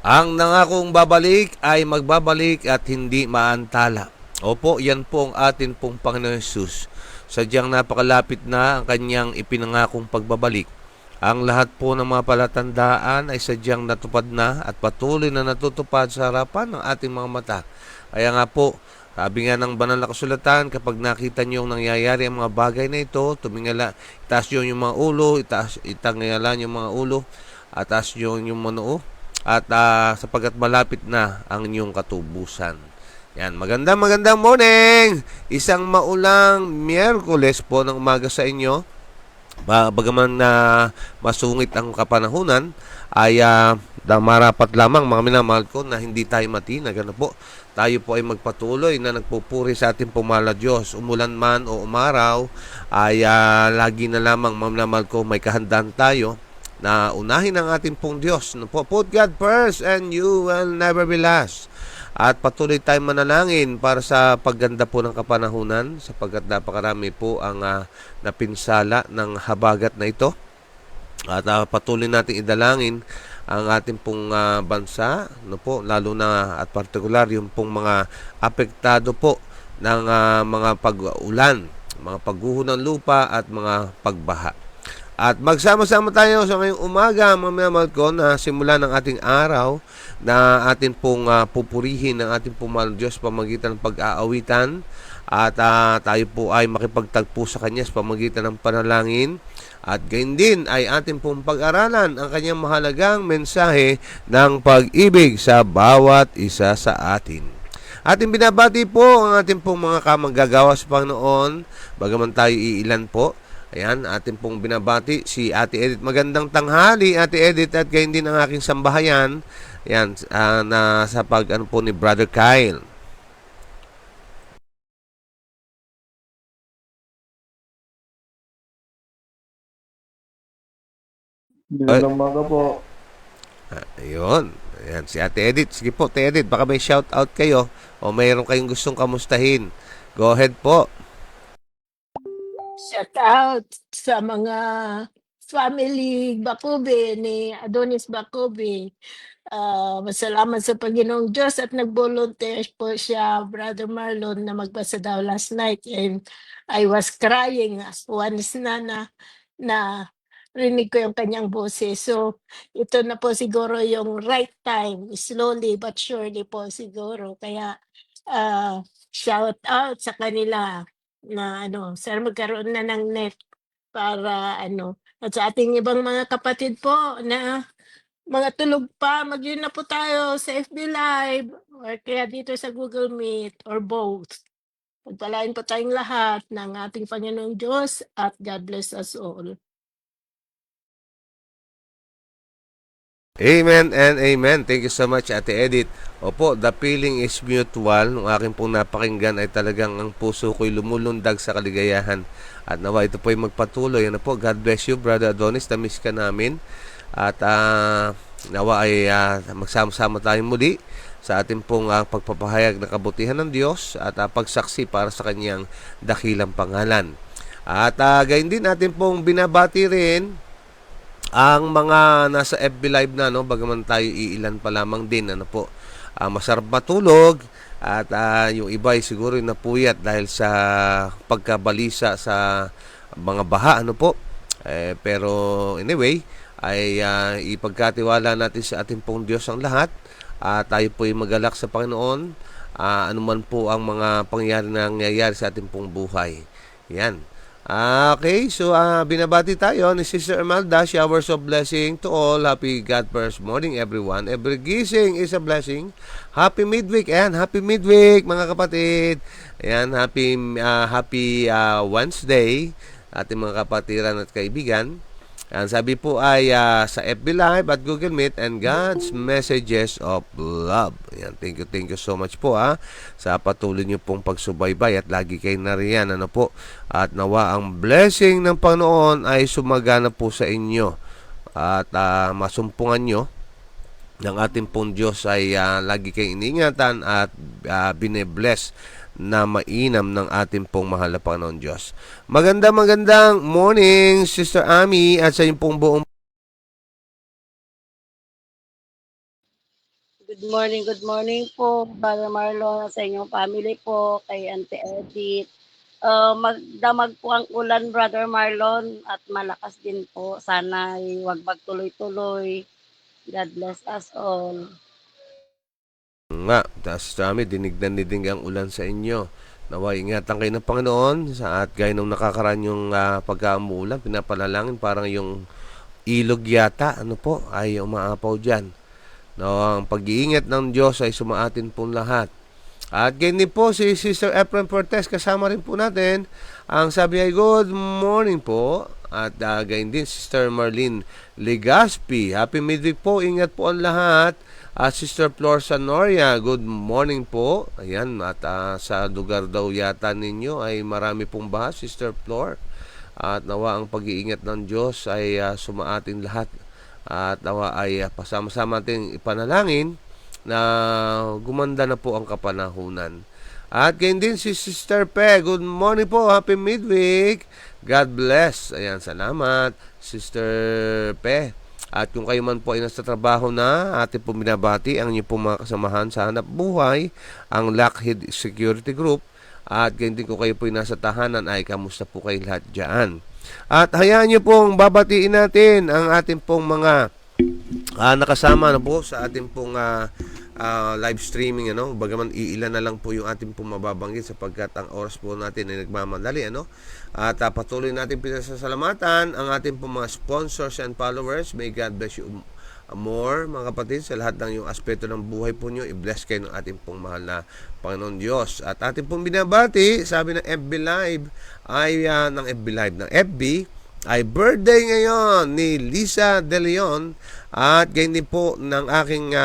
Ang nangakong babalik ay magbabalik at hindi maantala. Opo, yan po ang atin pong Panginoon Jesus. Sadyang napakalapit na ang kanyang ipinangakong pagbabalik. Ang lahat po ng mga palatandaan ay sadyang natupad na at patuloy na natutupad sa harapan ng ating mga mata. Kaya nga po, sabi nga ng banal na kasulatan, kapag nakita niyo yung nangyayari ang mga bagay na ito, tumingala, itaas niyo yung mga ulo, itangala niyo yung mga ulo, at taas niyo yung mga noo, at sapagkat malapit na ang inyong katubusan. Yan, magandang morning! Isang maulang Miyerkules po ng umaga sa inyo. Bagaman na masungit ang kapanahunan, ay marapat lamang mga minamahal ko na hindi tayo matinag. Ano po? Tayo po ay magpatuloy na nagpupuri sa ating pumala Diyos. Umulan man o umaraw, ay lagi na lamang mga minamahal ko may kahandaan tayo na unahin ang ating pong Diyos. Put God first and you will never be last. At patuloy tayong manalangin para sa pagganda po ng kapanahunan sapagkat napakarami po ang napinsala ng habagat na ito. At patuloy natin idalangin ang ating pong bansa, lalo na at partikular yung pong mga apektado po ng mga pag-ulan, mga pagguho ng lupa at mga pagbaha. At magsama-sama tayo sa ngayong umaga, mga minamahal ko, na simula ng ating araw na atin pong pupurihin ng ating pong mahal Diyos pamagitan ng pag-aawitan at tayo po ay makipagtagpo sa Kanya sa pamagitan ng panalangin at gayon din ay atin pong pag-aralan ang Kanyang mahalagang mensahe ng pag-ibig sa bawat isa sa atin. Ating binabati po ang ating pong mga kamanggagawa sa Panginoon, bagaman tayo iilan po. Ayan, atin pong binabati si Ate Edith. Magandang tanghali, Ate Edith, at gayon din ang aking sambahayan. Ayan, na sa pag-ano po ni Brother Kyle. Ay, Magandang umaga po. ayun. Ayan, si Ate Edith. Sige po, Ate Edith, baka may shout out kayo o mayroon kayong gustong kamustahin. Go ahead po. Shout out sa mga family Bacobe ni Adonis Bacobe. Masalamat sa Panginoong Diyos at nag-volunteer po siya, Brother Marlon, na magbasa daw last night, and I was crying once na rinig ko yung kanyang boses. So, ito na po siguro yung right time, slowly but surely po siguro. Kaya, shout out sa kanila na sana magkaroon na ng net para at sa ating ibang mga kapatid po na mga tulog pa, mag-yun na po tayo sa FB Live or kaya dito sa Google Meet or both. Pagpalain po tayong lahat ng ating Panginoong Diyos at God bless us all. Amen and amen. Thank you so much, Ate Edith. Opo, the feeling is mutual. Nung aking pong napakinggan ay talagang ang puso ko'y lumulundag sa kaligayahan. At nawa ito po'y magpatuloy. Ano po, God bless you, Brother Adonis. Namiss ka namin. At nawa ay magsama-sama tayo muli sa ating pong pagpapahayag ng kabutihan ng Diyos at pagsaksi para sa kanyang dakilang pangalan. At gayon din natin pong binabati rin ang mga nasa FB Live na, bagaman tayo iilan pa lamang din, masarap matulog at yung iba ay siguro napuyat dahil sa pagkabalisa sa mga baha, pero anyway, ay ipagkatiwala natin sa ating pong Diyos ang lahat. Tayo po ay magalak sa Panginoon, anuman po ang mga pangyayari na nangyayari sa ating pong buhay. Yan. Okay, so binabati tayo ni Sister Imelda. Showers of blessing to all. Happy God first morning, everyone. Every gising is a blessing. Happy midweek, and happy midweek, mga kapatid. Ayan, happy Wednesday, ating mga kapatiran at kaibigan. Ayan, sabi po ay sa FB Live at Google Meet and God's Messages of Love. Ayan, thank you so much po sa patuloy niyo pong pagsubaybay at lagi kayo nariyan. At nawa ang blessing ng Panginoon ay sumagana po sa inyo at masumpungan nyo ng ating pong Diyos ay lagi kayong iniingatan at bine-bless na mainam ng ating pong mahal na Panginoon Diyos. Magandang morning, Sister Ami, at sa inyong pong buong Good morning po, Brother Marlon, sa inyong family po, kay Auntie Edith. Magdamag po ang ulan, Brother Marlon, at malakas din po. Sana huwag magtuloy-tuloy. God bless us all. Nga, taas kami, dinig na dinig ang ulan sa inyo. Naway, ingatan kayo ng Panginoon at gaya nung nakakaraan yung pagkaamulan, pinapalalangin parang yung ilog yata, ano po, ay umaapaw dyan. No, ang pag-iingat ng Diyos ay sumaatin pong lahat. At ganyan po si Sister Efren Portes, kasama rin po natin. Ang sabi ay good morning po. At ganyan din Sister Marlene Legaspi. Happy midweek po, ingat po ang lahat. At Sister Flor Sanoria, good morning po. Ayan, at sa lugar daw yata ninyo ay marami pong baha, Sister Flor. At nawa ang pag-iingat ng Diyos ay sumaatin lahat. At nawa ay pasama-sama natin ipanalangin na gumanda na po ang kapanahunan. At ganyan din si Sister Pe. Good morning po. Happy midweek. God bless. Ayan, salamat, Sister Pe. At kung kayo man po ay nasa trabaho na, atin po binabati ang inyong po mga kasamahan sa hanap buhay, ang Lockheed Security Group. At ganyan din kung kayo po ay nasa tahanan, ay kamusta po kayo lahat dyan. At hayaan nyo pong babatiin natin ang ating pong mga nakasama na po sa ating pong live streaming, ano. Bagaman iilan na lang po yung ating pong mababanggit sapagkat ang oras po natin ay nagmamadali, ano. At patuloy natin pinasasalamatan ang ating pong mga sponsors and followers. May God bless you more, mga kapatid, sa lahat ng yung aspeto ng buhay po nyo. I-bless kayo ng ating pong mahal na Panginoon Diyos. At ating pong binabati, sabi ng FB Live, ay ng FB, ay birthday ngayon ni Lisa De Leon. At ganyan din po ng aking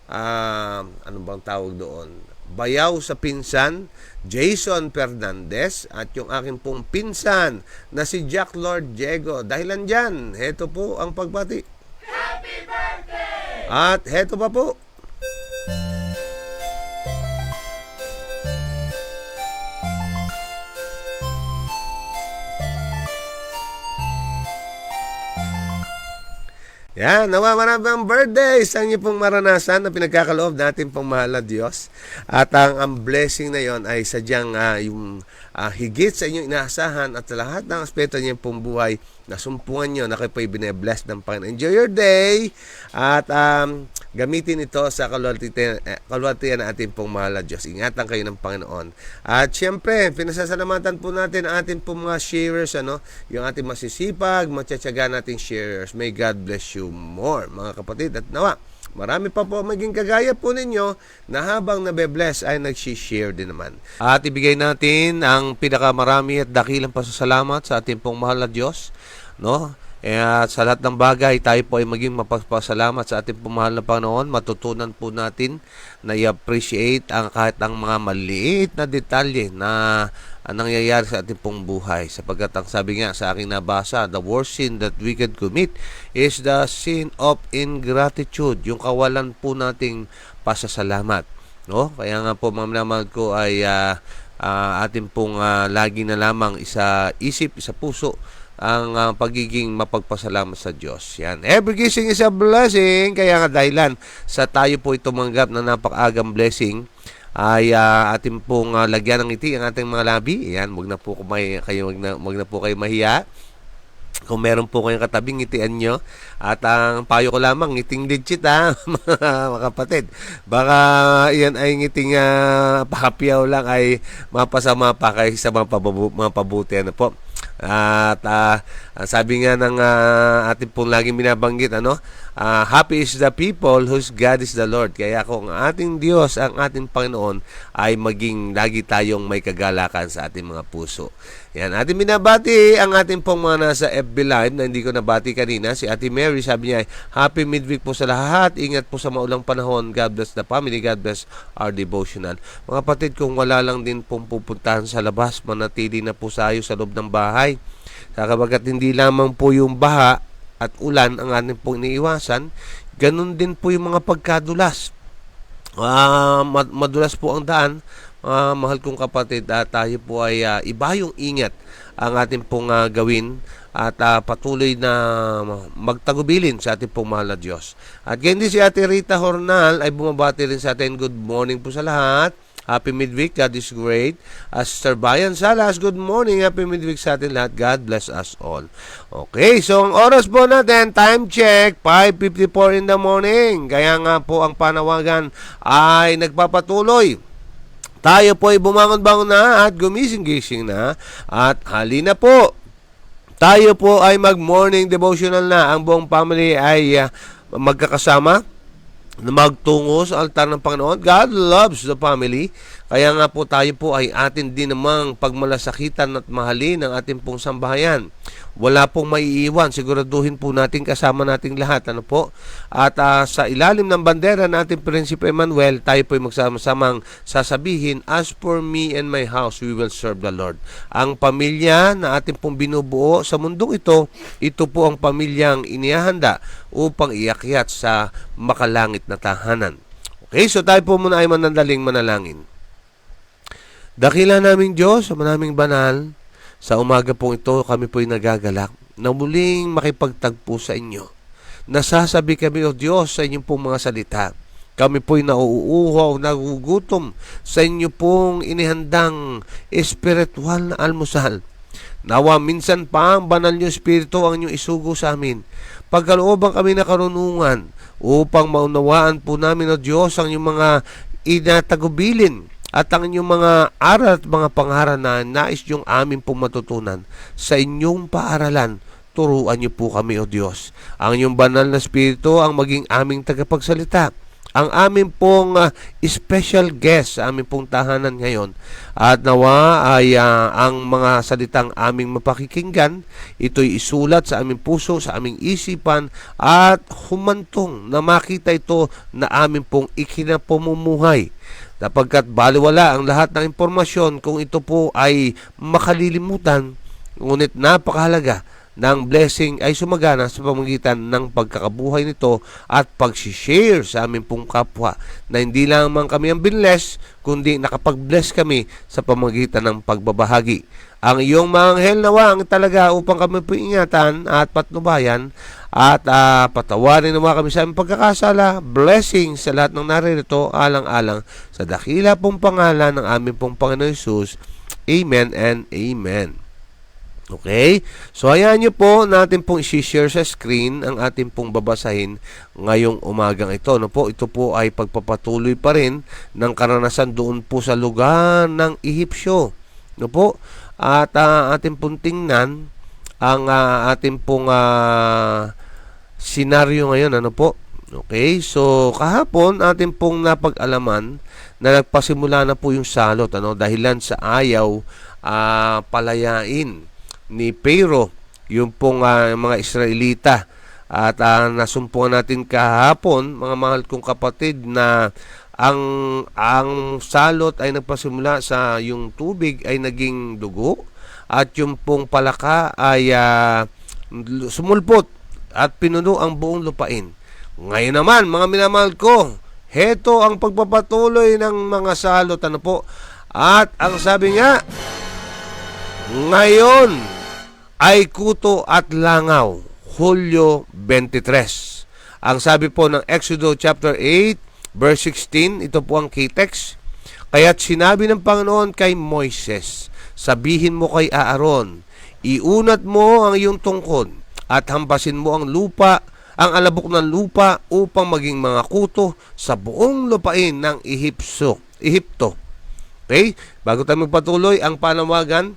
ano bang tawag doon, bayaw sa pinsan, Jason Fernandez, at yung aking pong pinsan na si Jack Lord Diego. Dahilan dyan, heto po ang pagbati. Happy birthday! At heto pa po. Yan, nawa maraming birthday sa inyo pong maranasan na pinagkakaloob natin pong mahal na Diyos. At ang blessing na yon ay sadyang yung higit sa inyong inaasahan at sa lahat ng aspeto niyo pong buhay na sumpungan nyo na kayo po'y bine-bless ng Panginoon. Enjoy your day at gamitin ito sa kalwaltian ng ating pong mahal na Diyos. Ingatan kayo ng Panginoon. At syempre, pinasasalamatan po natin ang ating pong mga sharers, ano, yung ating masisipag, matsatsaga nating sharers. May God bless you more, mga kapatid. At nawa, marami pa po maging kagaya po ninyo na habang nabe-bless ay nag-share din naman. At ibigay natin ang pinakamarami at dakilang pasasalamat sa ating pong mahal na Diyos, no? At sa lahat ng bagay, tayo po ay maging mapagpasalamat sa ating pumahal na Panginoon. Matutunan po natin na i-appreciate ang kahit ang mga maliit na detalye na nangyayari sa ating pong buhay. Sapagkat ang sabi nga sa aking nabasa, the worst sin that we can commit is the sin of ingratitude. Yung kawalan po nating pasasalamat. No? Kaya nga po, mga minamahal ko ay ating pong lagi na lamang isa isip, isa puso ang pagiging mapagpasalamat sa Diyos. Yan. Every gising is a blessing. Kaya nga dahilan sa tayo po tumanggap na napakaagang blessing ay ating pong lagyan ng ngiti ang ating mga labi. Yan, wag na po kayo mahiya. Kung meron po kayong katabing, ngitian nyo. At ang payo ko lamang, ngiting legit mga kapatid. Baka yan ay ngiting pakapyaw lang ay mapasama pa kayo sa mga pabuti. Ano po? At sabi nga ng ating pong laging binabanggit, happy is the people whose God is the Lord. Kaya kung ating Diyos, ang ating Panginoon, ay maging lagi tayong may kagalakan sa ating mga puso. Yan, ating binabati ang ating pong mga nasa FB Live na hindi ko nabati kanina. Si Ate Mary, sabi niya, happy midweek po sa lahat. Ingat po sa maulang panahon. God bless the family. God bless our devotional. Mga kapatid, kung wala lang din pong pupuntahan sa labas, manatili na po tayo sa loob ng bahay. Kabagat hindi lamang po yung baha at ulan ang ating pong iniiwasan, ganun din po yung mga pagkadulas. Madulas po ang daan, mahal kong kapatid, tayo po ay ibayong ingat ang ating pong gawin at patuloy na magtagubilin sa ating pong mahal na Diyos. At ganyan din si Ate Rita Hornal ay bumabati rin sa atin. Good morning po sa lahat. Happy midweek. God is great. Sister Bayan Salas, good morning. Happy midweek sa atin lahat. God bless us all. Okay, so ang oras po natin, time check, 5:54 in the morning. Kaya nga po ang panawagan ay nagpapatuloy. Tayo po ay bumangon-bangon na at gumising-gising na. At halina po, tayo po ay mag-morning devotional na. Ang buong family ay magkakasama na magtungo sa altar ng Panginoon. God loves the family. Kaya nga po tayo po ay atin din namang pagmalasakitan at mahalin ang ating pong sambahayan. Wala pong maiiwan. Siguraduhin po natin kasama nating lahat. Ano po? At sa ilalim ng bandera ng ating Prinsipe Emmanuel, tayo po ay magsama-samang sasabihin, as for me and my house, we will serve the Lord. Ang pamilya na ating pong binubuo sa mundong ito po ang pamilyang inihahanda upang iakyat sa makalangit na tahanan. Okay, so tayo po muna ay manandaling manalangin. Dakila naming Diyos, manaming banal, sa umaga pong ito kami po'y nagagalak na muling makipagtagpo sa inyo. Nasasabi kami, O Diyos, sa inyong pong mga salita. Kami po'y nauuhaw, nagugutom sa inyo pong inihandang espiritual na almusal. Nawa minsan pa ang banal niyo Espiritu ang inyong isugo sa amin. Pagkalooban kami na karunungan upang maunawaan po namin, O Diyos, ang inyong mga inatagubilin at ang inyong mga aral at mga pangaral na nais yung aming pong matutunan sa inyong paaralan. Turuan niyo po kami, O Diyos. Ang inyong banal na Espiritu ang maging aming tagapagsalita. Ang aming pong special guest sa aming pong tahanan ngayon. At nawa ay ang mga salitang aming mapakikinggan, ito'y isulat sa aming puso, sa aming isipan, at humantong na makita ito na aming pong ikinapamumuhay. Sapagkat baliwala ang lahat ng impormasyon kung ito po ay makalilimutan, ngunit napakahalaga ng blessing ay sumagana sa pamamagitan ng pagkakabuhay nito at pag-share sa aming pong kapwa, na hindi lamang kami ang binless, kundi nakapag-bless kami sa pamamagitan ng pagbabahagi. Ang iyong mga anghel nawang talaga upang kami po ingatan at patnubayan at patawarin naman kami sa aming pagkakasala. Blessing sa lahat ng naririto, alang-alang sa dakila pong pangalan ng aming pong Panginoon Hesus. Amen and Amen. Okay? So, hayaan nyo po natin pong isi-share sa screen ang ating pong babasahin ngayong umagang ito. No po, ito po ay pagpapatuloy pa rin ng karanasan doon po sa lugar ng Ehipsyo. No po? At ating pong tingnan ang ating pong senaryo ngayon. Ano po? Okay? So, kahapon ating pong napag-alaman na nagpasimula na po yung salot. Dahilan sa ayaw palayain ni Pharaoh yung pong mga Israelita. At nasumpungan natin kahapon, mga mahal kong kapatid, na ang salot ay nagpasimula sa yung tubig ay naging dugo at yung pong palaka ay sumulpot at pinuno ang buong lupain. Ngayon naman, mga minamahal ko, heto ang pagpapatuloy ng mga salot. Ano po? At ang sabi nga, ngayon ay kuto at langaw, Hulyo 23. Ang sabi po ng Exodus chapter 8, verse 16, ito po ang key text. Kaya't sinabi ng Panginoon kay Moises, sabihin mo kay Aaron, iunat mo ang iyong tungkod at hampasin mo ang lupa, ang alabok ng lupa upang maging mga kuto sa buong lupain ng Ehipto. Okay? Bago tayo magpatuloy, ang panawagan,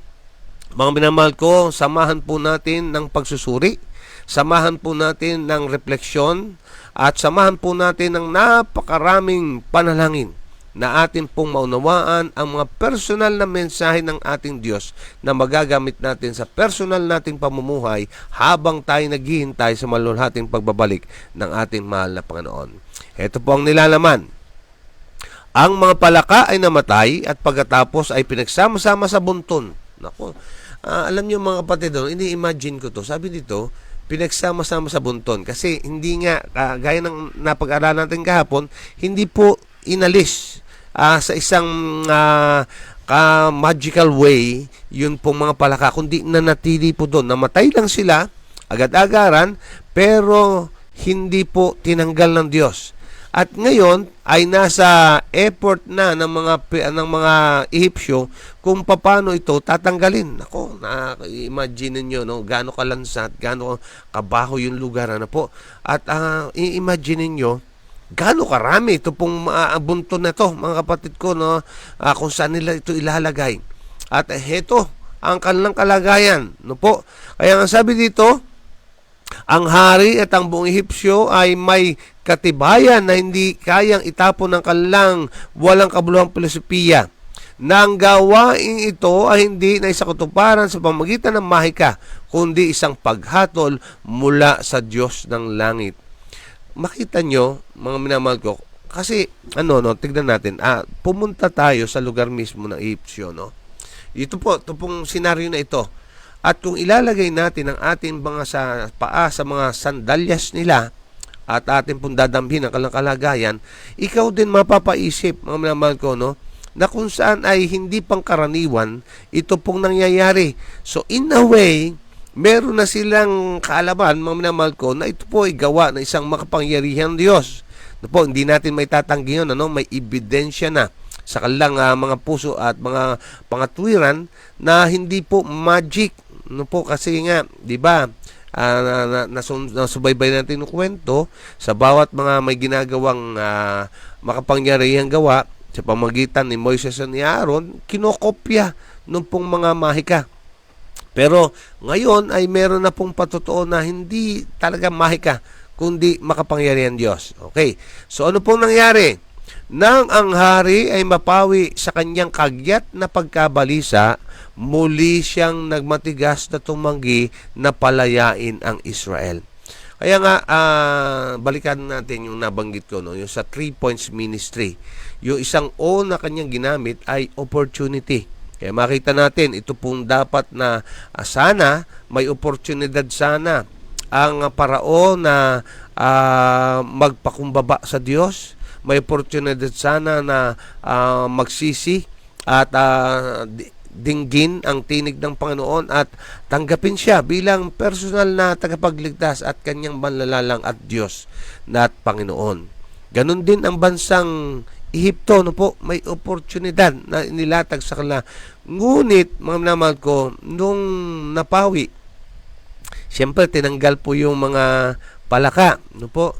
mga minamahal ko, samahan po natin ng pagsusuri, samahan po natin ng refleksyon, at samahan po natin ng napakaraming panalangin na atin pong maunawaan ang mga personal na mensahe ng ating Diyos na magagamit natin sa personal nating pamumuhay habang tayo naghihintay sa malulhating pagbabalik ng ating mahal na Panginoon. Ito po ang nilalaman. Ang mga palaka ay namatay at pagkatapos ay pinagsama-sama sa bunton. Naku, alam niyo mga kapatid, ini-imagine ko to. Sabi dito, pinagsama-sama sa bunton. Kasi hindi nga, gaya ng napag-aralan natin kahapon, hindi po inalis sa isang magical way, yun pong mga palaka, kundi nanatili po doon. Namatay lang sila, agad-agaran, pero hindi po tinanggal ng Diyos. At ngayon ay nasa effort na ng mga Ehipsyo kung paano ito tatanggalin. Ako, na-imagine niyo no, gaano kalansat, gaano kabaho yung lugar na po. At i-imagine niyo gaano karami ito pong bunto na to, mga kapatid ko, no, kung saan nila ito ilalagay. At heto ang kanilang kalagayan, no po. Kaya ang sabi dito, ang hari at ang buong Ehipsyo ay may katibayan na hindi kayang itapon ng kanilang walang kabuluhang filosofiya. Nang gawain ito ay hindi na isang katuparan sa pamagitan ng mahika, kundi isang paghatol mula sa Diyos ng langit. Makita nyo, mga minamahal ko, kasi, tignan natin, pumunta tayo sa lugar mismo ng Ehipsyo, no? Ito pong senaryo na ito. At kung ilalagay natin ang ating mga sa paa sa mga sandalyas nila at ating pong dadamhin ang kalagayan, ikaw din mapapaisip, mga minamahal ko, no, na kung saan ay hindi pangkaraniwan ito pong nangyayari. So in a way, meron na silang kaalaman, mga minamahal ko, na ito po ay gawa ng isang makapangyarihang Diyos. Po, hindi natin may tatanggi yun, may ebidensya na sa kanilang mga puso at mga pangatwiran na hindi po magic. Po, kasi nga, di ba, nasubaybay natin yung kwento sa bawat mga may ginagawang makapangyarihang gawa sa pamagitan ni Moises at ni Aaron, kinokopya nung pong mga mahika. Pero ngayon ay meron na pong patotoo na hindi talaga mahika, kundi makapangyarihan Diyos. Okay, so ano pong nangyari? Nang ang hari ay mapawi sa kanyang kagyat na pagkabalisa, muli siyang nagmatigas na tumanggi na palayain ang Israel. Kaya nga, balikan natin yung nabanggit ko, no? Yung sa 3 points ministry. Yung isang O na kanyang ginamit ay opportunity. Kaya makita natin, ito pong dapat na sana may oportunidad sana ang parao na magpakumbaba sa Diyos. May oportunidad sana na magsisi at dinggin ang tinig ng Panginoon at tanggapin siya bilang personal na tagapagligtas at kanyang manlalalang at Diyos na at Panginoon. Ganon din ang bansang Ehipto, no po, may oportunidad na inilatag sa kanila. Ngunit, mga minamahal ko, nung napawi, siyempre tinanggal po yung mga palaka, no po,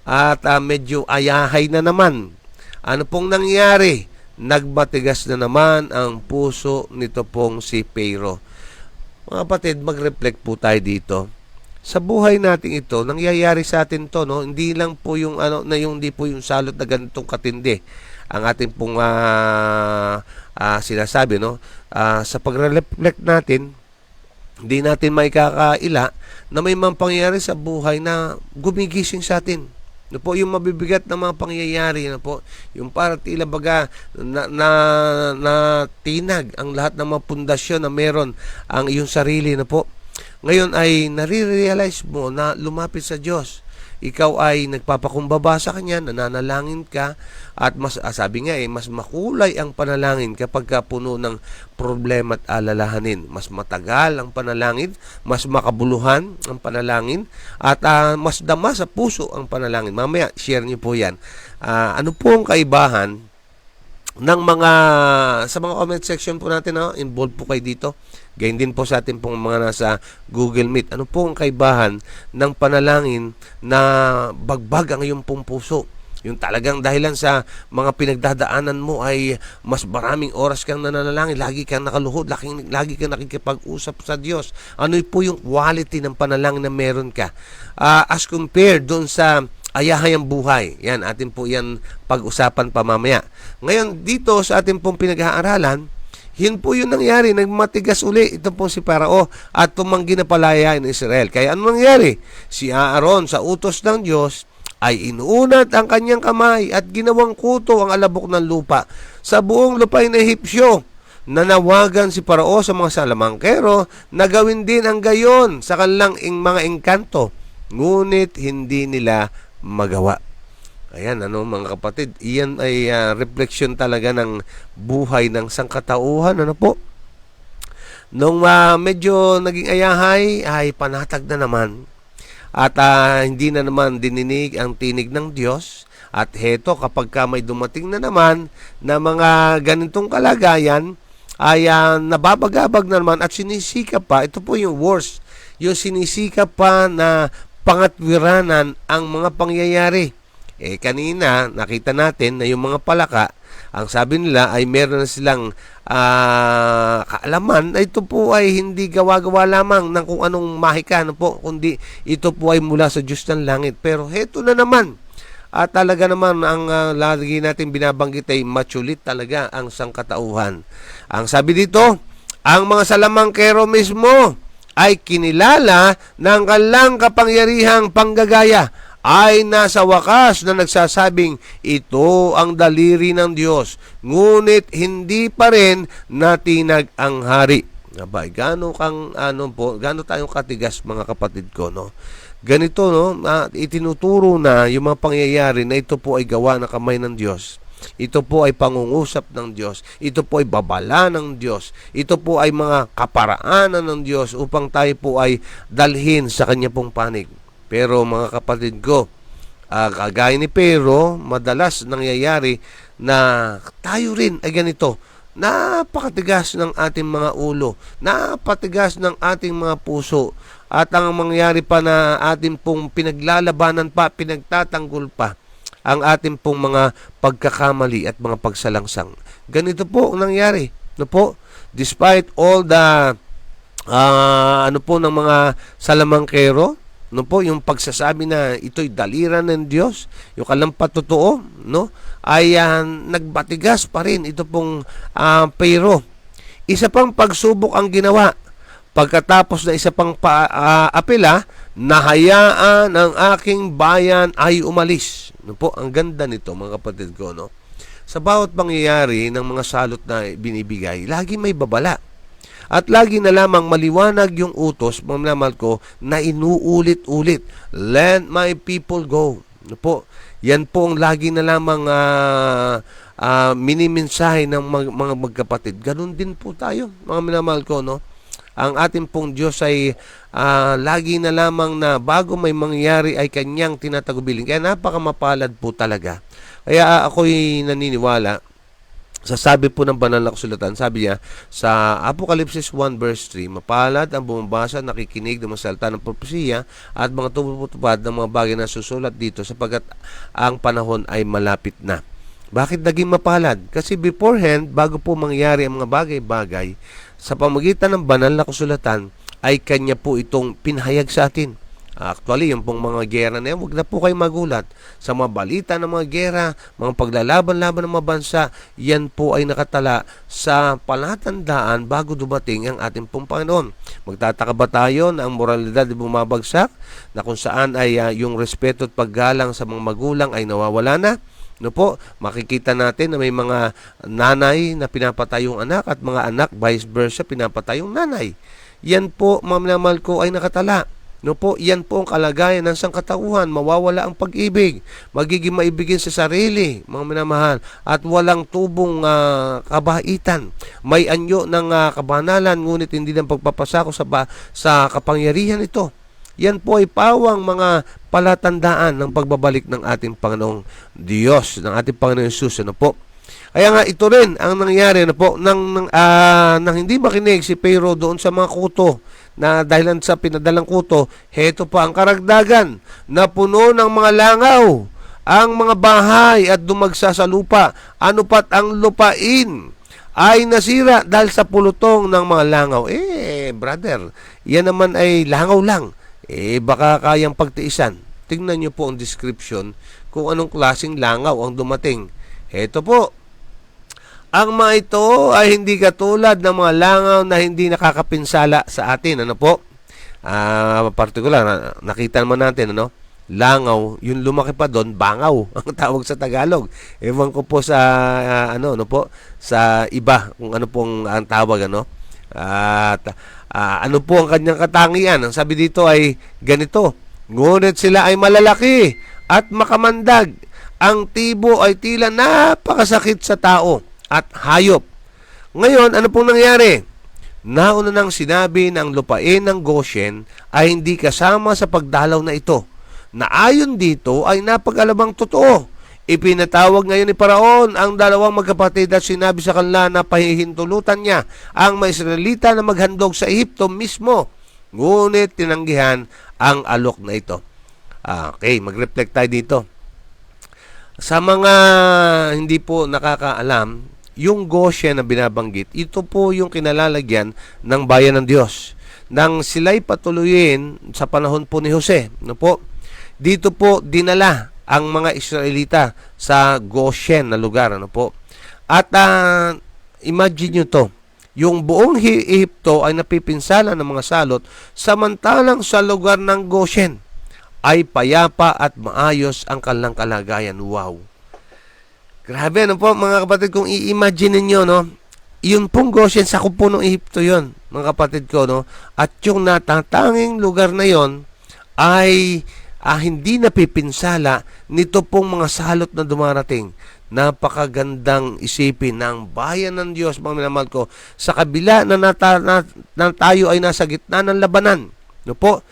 at medyo ayahay na naman. Ano pong nangyari? Nagmatigas na naman ang puso nito pong si Pharaoh. Mga kapatid, mag-reflect po tayo dito. Sa buhay natin ito, nangyayari sa atin to, no? Hindi lang po yung hindi po yung salot na ganitong katindi ang ating pong sinasabi, no? Sa pag-reflect natin, hindi natin maikakaila na may mga pangyayari sa buhay na gumigising sa atin. No po, yung mabibigat na mga pangyayari, na po, yung para tila baga na tinag ang lahat ng mga pundasyon na meron ang iyong sarili, na po. Ngayon ay nare-realize mo na lumapit sa Diyos. Ikaw ay nagpapakumbaba sa Kanya, nananalangin ka, at mas, sabi nga mas makulay ang panalangin kapag puno ng problema at alalahanin. Mas matagal ang panalangin, mas makabuluhan ang panalangin, at mas dama sa puso ang panalangin. Mamaya, share niyo po yan. Ano po ang kaibahan ng sa mga comment section po natin, involved po kayo dito. Gayun din po sa ating pong mga nasa Google Meet. Ano po ang kaibahan ng panalangin na bagbag ang iyong pong puso? Yung talagang dahilan sa mga pinagdadaanan mo ay mas maraming oras kang nananalangin, lagi kang nakaluhod, lagi kang nakikipag-usap sa Diyos. Ano po yung quality ng panalangin na meron ka? As compared doon sa ayahayang buhay. Yan, atin po yan pag-usapan pa mamaya. Ngayon, dito sa ating pong pinag-aaralan, yun po yung nangyari, nagmatigas uli ito po si Parao at tumanggi na palayain ng Israel. Kaya ano nangyari? Si Aaron sa utos ng Diyos ay inuunat ang kanyang kamay at ginawang kuto ang alabok ng lupa sa buong lupain ng Ehipsyo. Nanawagan si Parao sa mga salamangkero na gawin din ang gayon sa kanilang mga engkanto, ngunit hindi nila magawa. Ayan, mga kapatid, iyan ay refleksyon talaga ng buhay ng sangkatauhan, Nung medyo naging ayahay, ay panatag na naman. At hindi na naman dininig ang tinig ng Diyos. At heto, kapag may dumating na naman na mga ganitong kalagayan, ay nababagabag na naman at sinisikap pa. Ito po yung worst. Yung sinisikap pa na pangatwiranan ang mga pangyayari. Kanina, nakita natin na yung mga palaka, ang sabi nila ay meron na silang kaalaman na ito po ay hindi gawa-gawa lamang ng kung anong mahika, kundi ito po ay mula sa Diyos ng langit. Pero heto na naman, at talaga naman ang lagi natin binabanggit ay matsulit talaga ang sangkatauhan. Ang sabi dito, ang mga salamangkero mismo ay kinilala ng kanilang kapangyarihang panggagaya ay nasa wakas na nagsasabing ito ang daliri ng Diyos, ngunit hindi pa rin natinag ang hari. Abay, gaano tayong katigas, mga kapatid ko, Ganito, itinuturo na yung mga pangyayari na ito po ay gawa ng kamay ng Diyos. Ito po ay pangungusap ng Diyos. Ito po ay babala ng Diyos. Ito po ay mga kaparaanan ng Diyos upang tayo po ay dalhin sa kanya pong panig. Pero mga kapatid ko, kagaya ni Pero, madalas nangyayari na tayo rin ay ganito. Napakatigas ng ating mga ulo, napatigas ng ating mga puso, at ang mangyari pa na ating pong pinaglalabanan pa, pinagtatanggol pa ang ating pong mga pagkakamali at mga pagsalangsang. Ganito po ang nangyari. Despite all the ng mga salamangkero, yung pagsasabi na ito'y daliran ng Diyos, yung kalampat totoo, ay nagbatigas pa rin ito pong Pero. Isa pang pagsubok ang ginawa. Pagkatapos na isa pang apela, nahayaan ang aking bayan ay umalis. Ang ganda nito, mga kapatid ko, Sa bawat pangyayari ng mga salot na binibigay, lagi may babala. At lagi na lamang maliwanag yung utos, mga minamahal ko, na inuulit-ulit. Let my people go. Yan po ang lagi na lamang minimensahe ng mga magkapatid. Ganun din po tayo, mga minamahal ko, Ang ating pong Diyos ay lagi na lamang na bago may mangyari ay kanyang tinatagubilin. Kaya napakamapalad po talaga. Kaya ako'y naniniwala, sa sabi po ng banal na kasulatan, sabi niya sa Apocalypse 1 verse 3, mapalad ang bumabasa, nakikinig ng mga salita ng propesiya at mga tumutupad ng mga bagay na susulat dito sapagkat ang panahon ay malapit na. Bakit naging mapalad? Kasi beforehand, bago po mangyari ang mga bagay-bagay, sa pamagitan ng banal na kasulatan, ay kanya po itong pinahayag sa atin. Actually, yung pong mga gera na yan, huwag na po kayo magulat. Sa mga balita ng mga gera, mga paglalaban-laban ng mga bansa, yan po ay nakatala sa palatandaan bago dumating ang ating pong Panginoon. Magtataka ba tayo na ang moralidad ay bumabagsak, na kung saan ay yung respeto at paggalang sa mga magulang ay nawawala na? Makikita natin na may mga nanay na pinapatay yung anak at mga anak, vice versa, pinapatay yung nanay. Yan po, mga minamahal ko, ay nakatala. Yan po ang kalagayan ng sangkatauhan. Mawawala ang pag-ibig. Magiging maibigin sa sarili, mga minamahal. At walang tubong kabaitan. May anyo ng kabanalan, ngunit hindi ng pagpapasako sa kapangyarihan ito. Yan po ay pawang mga palatandaan ng pagbabalik ng ating Panginoong Diyos, ng ating Panginoong Jesus. Kaya nga ito rin ang nangyari nang hindi makinig si Pero doon sa mga kuto, na dahilan sa pinadalang kuto, heto pa ang karagdagan, na puno ng mga langaw ang mga bahay at dumagsa sa lupa. Ano pat ang lupain ay nasira dahil sa pulutong ng mga langaw. Brother, yan naman ay langaw lang. Baka kayang pagtiisan. Tingnan nyo po ang description kung anong klaseng langaw ang dumating. Heto po, ang mga ito ay hindi katulad ng mga langaw na hindi nakakapinsala sa atin. Particular, nakita naman natin, langaw, yung lumaki pa doon, bangaw, ang tawag sa Tagalog. Ewan ko po sa, sa iba, kung ano pong ang tawag, At, ano po ang kanyang katangian? Ang sabi dito ay ganito, ngunit sila ay malalaki at makamandag ang tibo ay tila napakasakit sa tao at hayop. Ngayon, ano pong nangyari? Nauna nang sinabi ng lupain ng Goshen ay hindi kasama sa pagdalaw na ito, na ayon dito ay napag-alabang totoo. Ipinatawag ngayon ni Paraon ang dalawang magkapatid at sinabi sa kanila na pahihintulutan niya ang mga Israelita na maghandog sa Ehipto mismo. Ngunit tinanggihan ang alok na ito. Okay, mag-reflect tayo dito. Sa mga hindi po nakakaalam, yung Goshen na binabanggit, ito po yung kinalalagyan ng bayan ng Diyos. Nang sila'y patuloyin sa panahon po ni Jose, no po, dito po dinala ang mga Israelita sa Goshen na lugar, ano po. At imagine nyo to, yung buong Ehipto ay napipinsala ng mga salot, samantalang sa lugar ng Goshen ay payapa at maayos ang kanilang kalagayan. Wow! Grabe, ano po mga kapatid, kung i-imagine niyo, no, yun pong Goshen, sa po ng Ehipto yun, mga kapatid ko, no, at yung natatanging lugar na yon ay hindi napipinsala nito pong mga salot na dumarating. Napakagandang isipin ng bayan ng Diyos, mga minamahal ko, sa kabila na, na tayo ay nasa gitna ng labanan, no po,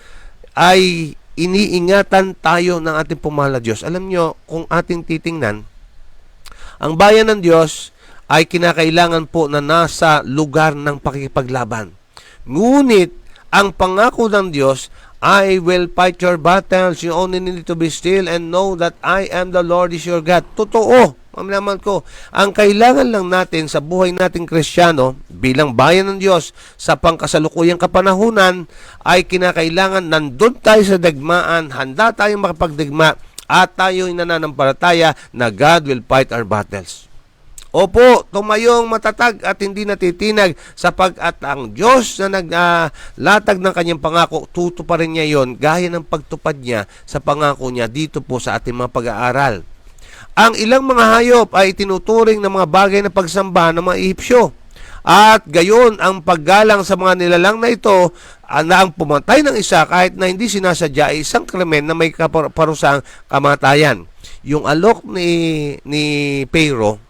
ay iniingatan tayo ng ating pumahal na Diyos. Alam nyo, kung ating titingnan, ang bayan ng Diyos ay kinakailangan po na nasa lugar ng pakikipaglaban. Ngunit, ang pangako ng Diyos, I will fight your battles. You only need to be still and know that I am the Lord is your God. Totoo, mamalaman ko. Ang kailangan lang natin sa buhay nating Kristiyano bilang bayan ng Diyos sa pangkasalukuyang kapanahunan ay kinakailangan nandun tayo sa digmaan, handa tayong makapagdigma at tayo'y nananampalataya na God will fight our battles. Opo, tumayong matatag at hindi natitinag sapagkat ang Diyos na naglatag ng kanyang pangako, tutuparin niya yon gaya ng pagtupad niya sa pangako niya dito po sa ating mga pag-aaral. Ang ilang mga hayop ay tinuturing ng mga bagay na pagsamba ng mga Ehipsyo. At gayon ang paggalang sa mga nilalang na ito na ang pumatay ng isa kahit na hindi sinasadya ay isang krimen na may parusang kamatayan. Yung alok ni Pharaoh,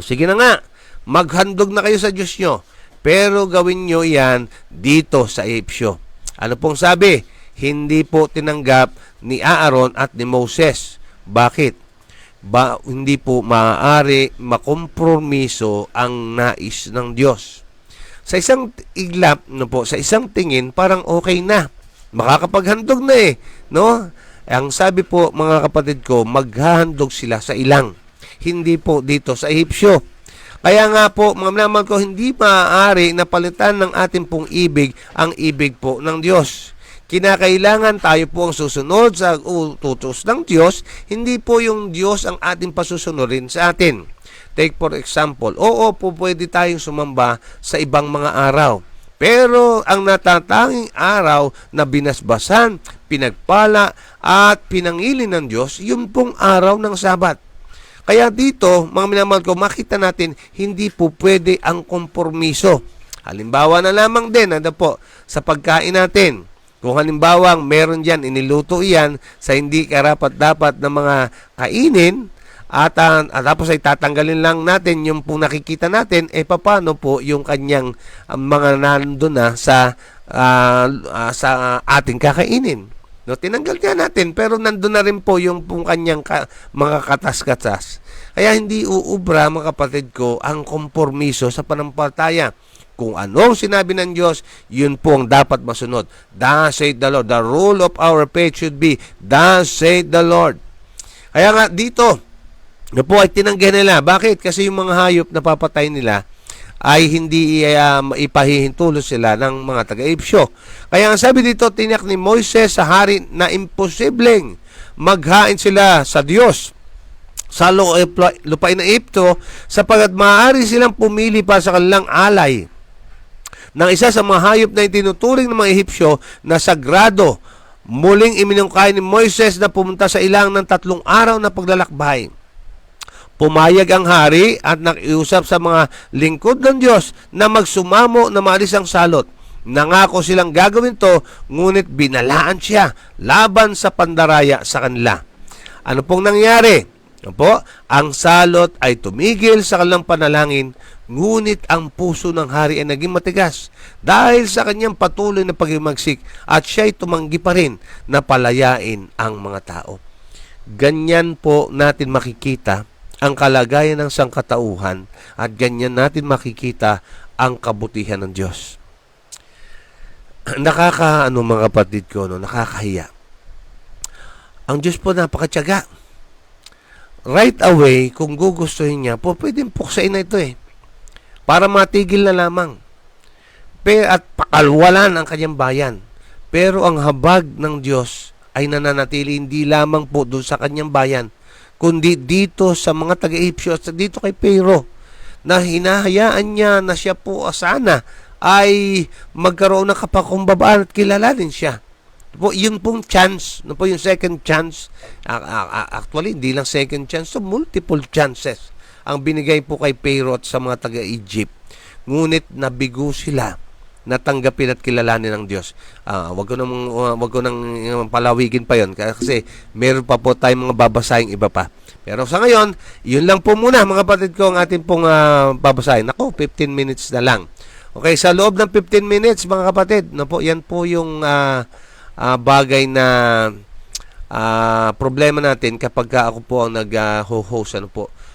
sige na nga, maghandog na kayo sa Diyos nyo. Pero gawin nyo yan dito sa Ehipsyo. Ano pong sabi? Hindi po tinanggap ni Aaron at ni Moses. Bakit? Hindi po maaari makompromiso ang nais ng Diyos. Sa isang iglap, sa isang tingin, parang okay na. Makakapaghandog na no? Ang sabi po, mga kapatid ko, maghahandog sila sa ilang. Hindi po dito sa Ehipsyo. Kaya nga po, mga minamahal ko, hindi maaari na palitan ng ating pong ibig ang ibig po ng Diyos. Kinakailangan tayo po ang susunod sa utos ng Diyos, hindi po yung Diyos ang ating pasusunurin sa atin. Take for example, oo po pwede tayong sumamba sa ibang mga araw. Pero ang natatanging araw na binasbasan, pinagpala at pinangili ng Diyos, yun pong araw ng Sabat. Kaya dito, mga minamahal ko, makita natin, hindi po pwede ang kompromiso. Halimbawa na lamang din, sa pagkain natin. Kung halimbawa, meron dyan, iniluto iyan sa hindi karapat-dapat na mga kainin, at tapos ay tatanggalin lang natin yung pong nakikita natin, paano po yung kanyang mga nandun na sa ating kakainin. No, tinanggal nga natin, pero nandun na rin po yung pong kanyang mga katas-katas. Kaya hindi uubra, mga kapatid ko, ang kompormiso sa panampalataya. Kung anong sinabi ng Diyos, yun po ang dapat masunod. Thus saith the Lord. The rule of our faith should be, Thus saith the Lord. Kaya nga dito, po ay tinanggihan nila. Bakit? Kasi yung mga hayop na papatay nila, ay hindi ipahihintulos sila ng mga taga-Ehipsyo. Kaya ang sabi dito, tiniyak ni Moises sa hari na imposibleng maghain sila sa Diyos sa lupain ng Ehipto sapagkat maaari silang pumili pa sa kanilang alay ng isa sa mga hayop na itinuturing ng mga Ehipsyo na sagrado. Muling iminungkahi ni Moises na pumunta sa ilang ng 3 araw na paglalakbay. Pumayag ang hari at nakiusap sa mga lingkod ng Diyos na magsumamo na maalis ang salot. Nangako silang gagawin to, ngunit binalaan siya laban sa pandaraya sa kanila. Ano pong nangyari? Opo, ang salot ay tumigil sa kanilang panalangin, ngunit ang puso ng hari ay naging matigas dahil sa kanyang patuloy na paghimagsik at siya'y tumanggi pa rin na palayain ang mga tao. Ganyan po natin makikita ang kalagayan ng sangkatauhan at ganyan natin makikita ang kabutihan ng Diyos. Mga kapatid ko, no, nakakahiya. Ang Diyos po napakatyaga. Right away, kung gugustuhin niya, po pwedeng puksain na ito para matigil na lamang. At pakalwalan ang kanyang bayan. Pero ang habag ng Diyos ay nananatili hindi lamang po doon sa kanyang bayan, kundi dito sa mga taga-Ipsyo at dito kay Pero, na hinahayaan niya na siya po sana ay magkaroon ng kapakumbabaan at kilalanin siya. Po, yun pong chance, no po yung second chance, actually, hindi lang second chance, so multiple chances ang binigay po kay Pero at sa mga taga-Egypt. Ngunit nabigo sila natanggapin at kilalanin ng Diyos. Wag ko nang palawigin pa yon kasi meron pa po tayong mga babasahin iba pa. Pero sa ngayon, yun lang po muna mga kapatid ko ang ating pong babasahin. Ako, 15 minutes na lang. Okay, sa loob ng 15 minutes mga kapatid, no po, yan po yung bagay na problema natin kapag ako po ang nag-host.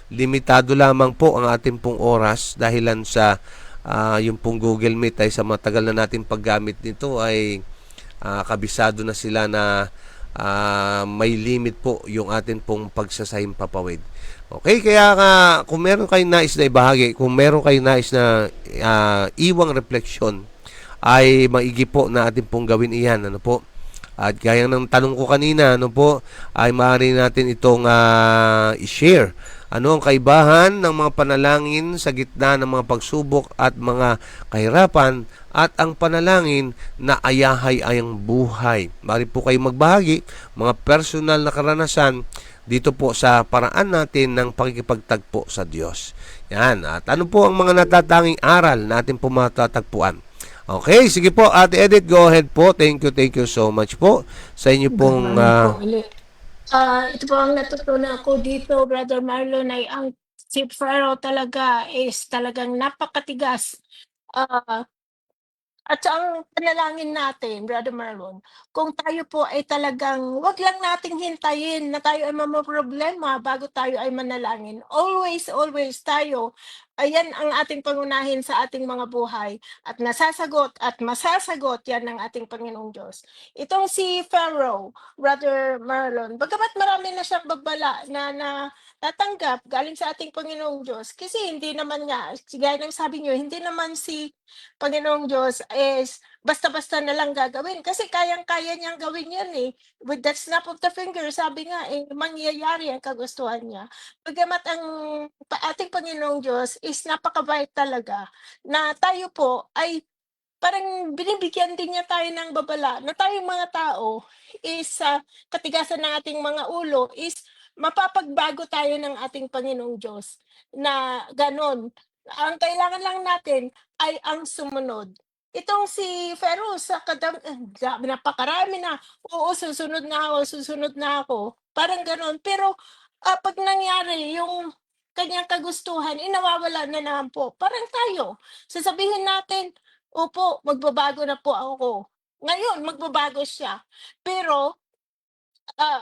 Limitado lamang po ang ating pong oras dahilan sa yung pong Google Meet ay sa matagal na natin paggamit nito ay kabisado na sila na may limit po yung atin pong pagsasahim papawid. Okay, kaya kung meron kayong nais na ibahagi, kung meron kayong nais na iwang refleksyon, ay maigi po na atin pong gawin iyan. At gaya ng tanong ko kanina, ay maaari natin itong i-share. Ano ang kaibahan ng mga panalangin sa gitna ng mga pagsubok at mga kahirapan at ang panalangin na ayahay ang buhay? Maaari po kayong magbahagi mga personal na karanasan dito po sa paraan natin ng pakikipagtagpo sa Diyos. Yan. At ano po ang mga natatanging aral natin po matatagpuan? Okay, sige po, Ate Edith, go ahead po. Thank you so much po sa inyo pong ito po ang natutunan ko dito, Brother Marlon, ay ang si Pharaoh talaga is talagang napakatigas. At ang panalangin natin, Brother Marlon, kung tayo po ay talagang wag lang nating hintayin na tayo ay mamroblema bago tayo ay manalangin. Always, always tayo, ayan ang ating pangunahin sa ating mga buhay at nasasagot at masasagot yan ng ating Panginoong Diyos. Itong si Pharaoh, Brother Marlon, bagamat marami na siyang babala na tatanggap galing sa ating Panginoong Diyos, kasi hindi naman nga, gaya ng sabi niyo, hindi naman si Panginoong Diyos is basta-basta na lang gagawin kasi kayang-kaya niyang gawin yan with that snap of the finger, sabi nga mangyayari ang kagustuhan niya. Bagamat ang ating Panginoong Diyos is napakabait talaga na tayo po ay parang binibigyan din niya tayo ng babala na tayong mga tao is sa katigasan ng ating mga ulo is mapapagbago tayo ng ating Panginoong Diyos na gano'n. Ang kailangan lang natin ay ang sumunod. Itong si Pharaoh sa napakarami na, oo, susunod na ako, parang gano'n. Pero 'pag nangyari yung kanyang kagustuhan, nawawala na naman po. Parang tayo, sasabihin natin, "Opo, magbabago na po ako." Ngayon magbabago siya, pero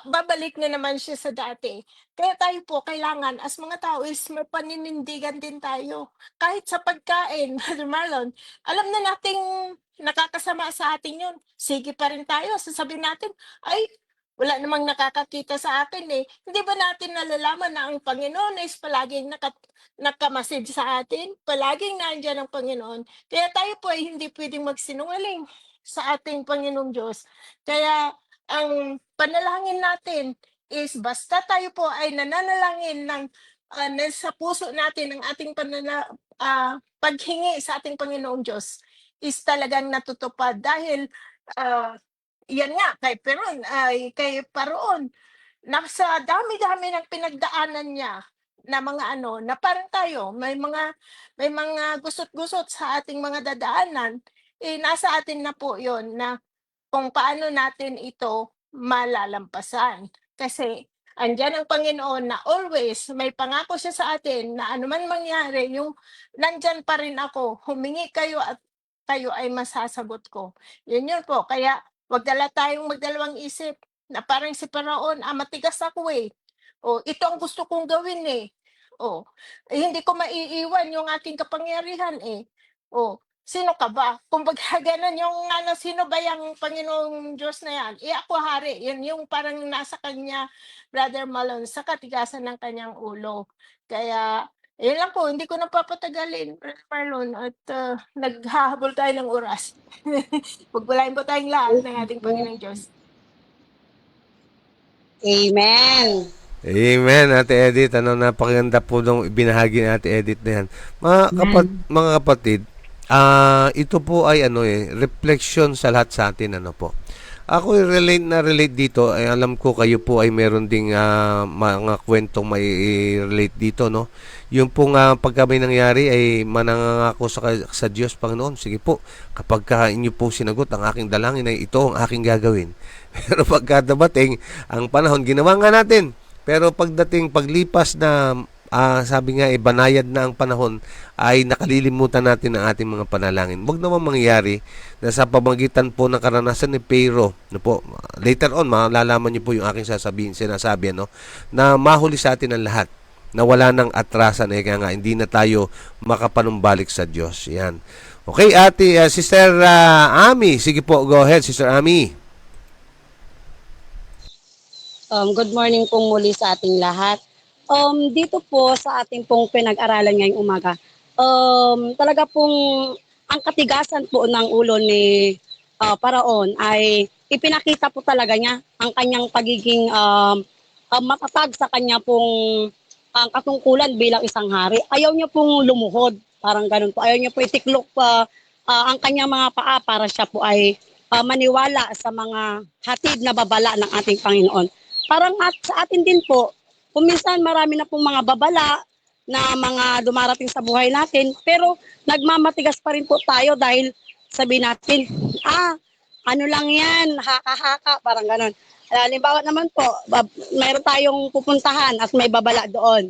babalik na naman siya sa dati. Kaya tayo po kailangan as mga tao is may paninindigan din tayo. Kahit sa pagkain, Brother Marlon, alam na nating nakakasama sa atin yun, sige pa rin tayo, sasabihin natin, "Ay, wala namang nakakakita sa akin Hindi ba natin nalalaman na ang Panginoon is palaging nakamasid sa atin? Palaging nandiyan ang Panginoon. Kaya tayo po ay hindi puwedeng magsinungaling sa ating Panginoong Diyos. Kaya ang panalangin natin is basta tayo po ay nananalangin ng nasa puso natin ang ating paghingi sa ating Panginoong Diyos is talagang natutupad dahil yan nga kay Paraon nasa dami-dami ng pinagdaanan niya na mga na parang tayo may mga gusot-gusot sa ating mga dadaanan, nasa atin na po yon na kung paano natin ito malalampasan. Kasi Andiyan ang Panginoon na always may pangako siya sa atin na anuman mangyari, yung nandiyan pa rin ako, humingi kayo at kayo ay masasagot ko. Yun po, kaya wag tayong magdalawang isip na parang si Faraon, matigas ako eh. O, ito ang gusto kong gawin eh. O, hindi ko maiiwan yung aking kapangyarihan eh. O, sino ka ba? Kumbaga gano'n yung ano, sino ba yang Panginoong Diyos na yan? Ako hari, yun yung parang nasa kanya, Brother Malone, sa katigasan ng kanyang ulo. Kaya yun lang po, hindi ko na papatagalin, Brother Marlon, at naghahabol tayo ng oras. Pagpalain po tayong lahat ng ating Panginoong Diyos. Amen. Amen, Ate Edith. Napakaganda po nung ibinahagi ni Ate Edith na yan. Mga kapatid, ito po ay reflection sa lahat sa atin, po. Ako relate dito, ay alam ko kayo po ay meron ding mga kwentong may relate dito, no? Yung pong pagka may nangyari ay manangako sa Diyos, Panginoon, sige po, kapag inyo po sinagot ang aking dalangin ay ito ang aking gagawin. Pero pagka dumating ang panahon, ginawa nga natin. Pero paglipas na sabi nga banayad na ang panahon, ay nakalilimutan natin ang ating mga panalangin. Huwag naman mangyari na sa pamagitan po ng karanasan ni Pharaoh, po, later on malalaman niyo po yung aking sinasabi, na mahuli sa atin ang lahat, na wala nang atrasan, kaya nga hindi na tayo makapanumbalik sa Diyos. Yan. Okay, Sister Ami, sige po, go ahead, Sister Ami. Good morning pong muli sa ating lahat. Dito po sa ating pong pinag-aralan ngayong umaga, talaga pong ang katigasan po ng ulo ni Paraon ay ipinakita po talaga niya ang kanyang pagiging matatag sa kanya pong ang katungkulan bilang isang hari. Ayaw niya pong lumuhod, parang ganun po. Ayaw niya po itiklok pa ang kanyang mga paa para siya po ay maniwala sa mga hatid na babala ng ating Panginoon. Parang sa atin din po, kung minsan marami na pong mga babala na mga dumarating sa buhay natin, pero nagmamatigas pa rin po tayo dahil sabihin natin, ano lang yan, haka-haka, parang ganon. Halimbawa naman po, mayroon tayong pupuntahan at may babala doon.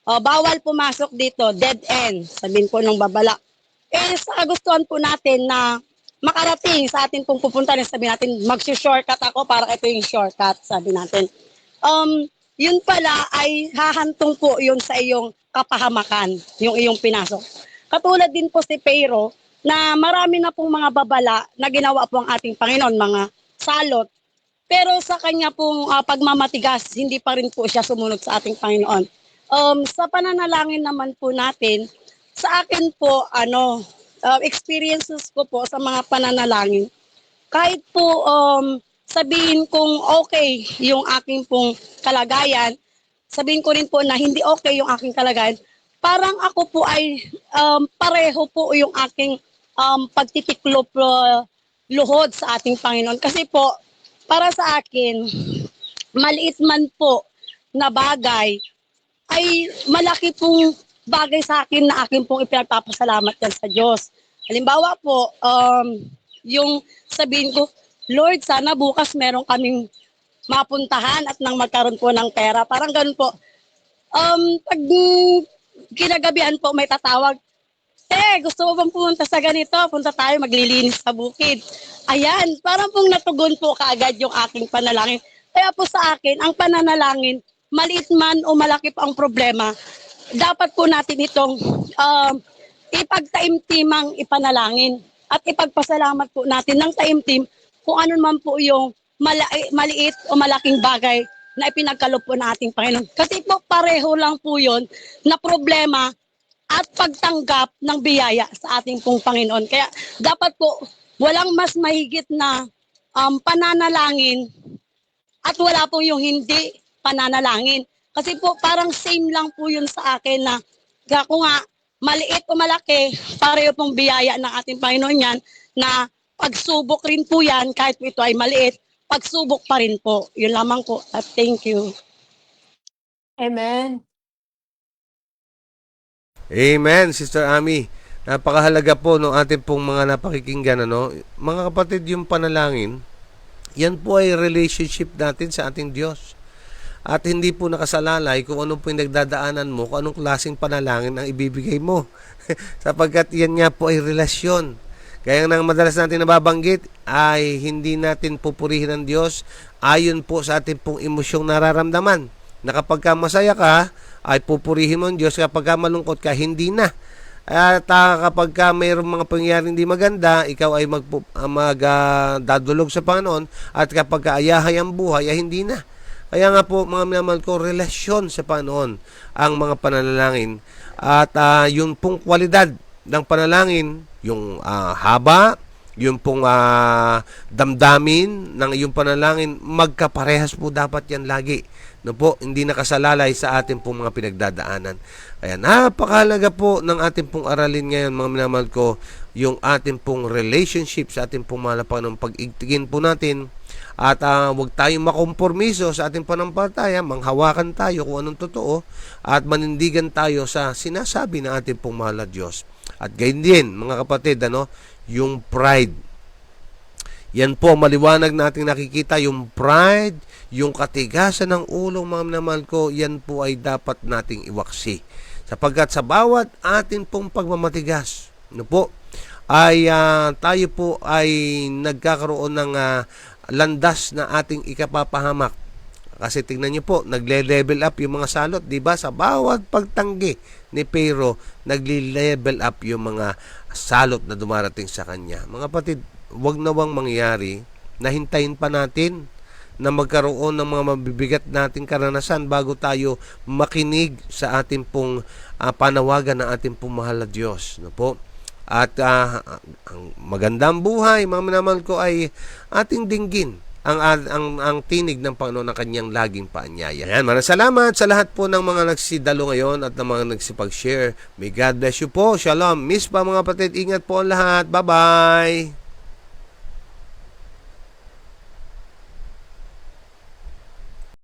Bawal pumasok dito, dead end, sabihin po ng babala. Sa kagustuhan po natin na makarating sa atin pong pupuntahan, sabihin natin, mag-shortcut ako para ito yung shortcut, sabi natin. Yun pala ay hahantong po yun sa iyong kapahamakan, yung iyong pinasok. Katulad din po si Pharaoh, na marami na pong mga babala na ginawa po ang ating Panginoon, mga salot. Pero sa kanya pong pagmamatigas, hindi pa rin po siya sumunod sa ating Panginoon. Sa pananalangin naman po natin, sa akin po, experiences ko po sa mga pananalangin, kahit po sabihin kong okay yung aking pong kalagayan, sabihin ko rin po na hindi okay yung aking kalagayan, parang ako po ay pareho po yung aking pagtitiklop luhod sa ating Panginoon. Kasi po, para sa akin, maliit man po na bagay, ay malaki pong bagay sa akin na akin pong ipinagpapasalamat yan sa Diyos. Halimbawa po, yung sabihin ko, Lord, sana bukas meron kaming mapuntahan at nang magkaroon po ng pera. Parang ganun po. Pag kinagabihan po may tatawag, gusto mo bang pumunta sa ganito? Punta tayo, maglilinis sa bukid. Ayan, parang pong natugon po kaagad yung aking panalangin. Kaya po sa akin, ang pananalangin, maliit man o malaki pa ang problema, dapat po natin itong ipagtaimtimang ipanalangin at ipagpasalamat po natin ng taimtim kung ano man po yung maliit o malaking bagay na ipinagkaloob po ng ating Panginoon. Kasi po pareho lang po yun na problema at pagtanggap ng biyaya sa ating pong Panginoon. Kaya dapat po walang mas mahigit na pananalangin at wala po yung hindi pananalangin. Kasi po parang same lang po yun sa akin na kung nga maliit o malaki, pareho pong biyaya ng ating Panginoon yan na pagsubok rin po yan kahit ito ay maliit, pagsubok pa rin po. Yun lamang po. Thank you. Amen. Amen, Sister Ami. Napakahalaga po ng ating pong mga napakikinggan, Mga kapatid, yung panalangin, yan po ay relationship natin sa ating Diyos. at hindi po nakasalalay kung anong pinagdadaanan mo, kung anong klaseng panalangin ang ibibigay mo. Sapagkat yan nga po ay relasyon. Kaya nang madalas natin nababanggit ay hindi natin pupurihin ang Diyos ayon po sa ating pong emosyong nararamdaman. Na kapag ka masaya ka, ay pupurihin mo ang Diyos. Kapag ka malungkot ka, hindi na. At kapag ka mayroong mga pangyayaring hindi maganda, ikaw ay dadulog sa Panginoon. At kapag ka ayahay ang buhay, ay hindi na. Kaya nga po, mga minamahal ko, relasyon sa Panginoon ang mga panalangin. At yung pong kwalidad ng panalangin, yung haba, yung pong damdamin ng iyong panalangin, magkaparehas po dapat yan lagi. No po, hindi nakasalalay sa ating pong mga pinagdadaanan. Kaya napakahalaga po ng ating pong aralin ngayon, mga minamahal ko, yung ating pong relationship sa ating pong mahal na Panginoon. Pag-igtingin po natin at huwag tayong makompormiso sa ating panampalataya, manghawakan tayo kung anong totoo at manindigan tayo sa sinasabi ng ating pong mahal na Diyos. At gayon din, mga kapatid, yung pride. Yan po, maliwanag nating nakikita, yung pride, yung katigasan ng ulo, mga minamahal ko, yan po ay dapat nating iwaksi. Sapagkat sa bawat atin pong pagmamatigas, ay tayo po ay nagkakaroon ng landas na ating ikapapahamak. Kasi tingnan niyo po, nagle-level up yung mga salot, 'di ba? Sa bawat pagtanggi ni Pero, nagle-level up yung mga salot na dumarating sa kanya. Mga kapatid, wag nawang mangyari na hintayin pa natin na magkaroon ng mga mabibigat nating karanasan bago tayo makinig sa ating pong panawagan ng ating pong mahal na Diyos. No po? At ang magandang buhay, mga minamahal ko, ay ating dinggin ang tinig ng Panginoon ng kanyang laging paanyaya. Ayan, maraming salamat sa lahat po ng mga nagsidalo ngayon at ng mga nagsipag-share. May God bless you po. Shalom. Miss pa mga kapatid. Ingat po ang lahat. Bye-bye.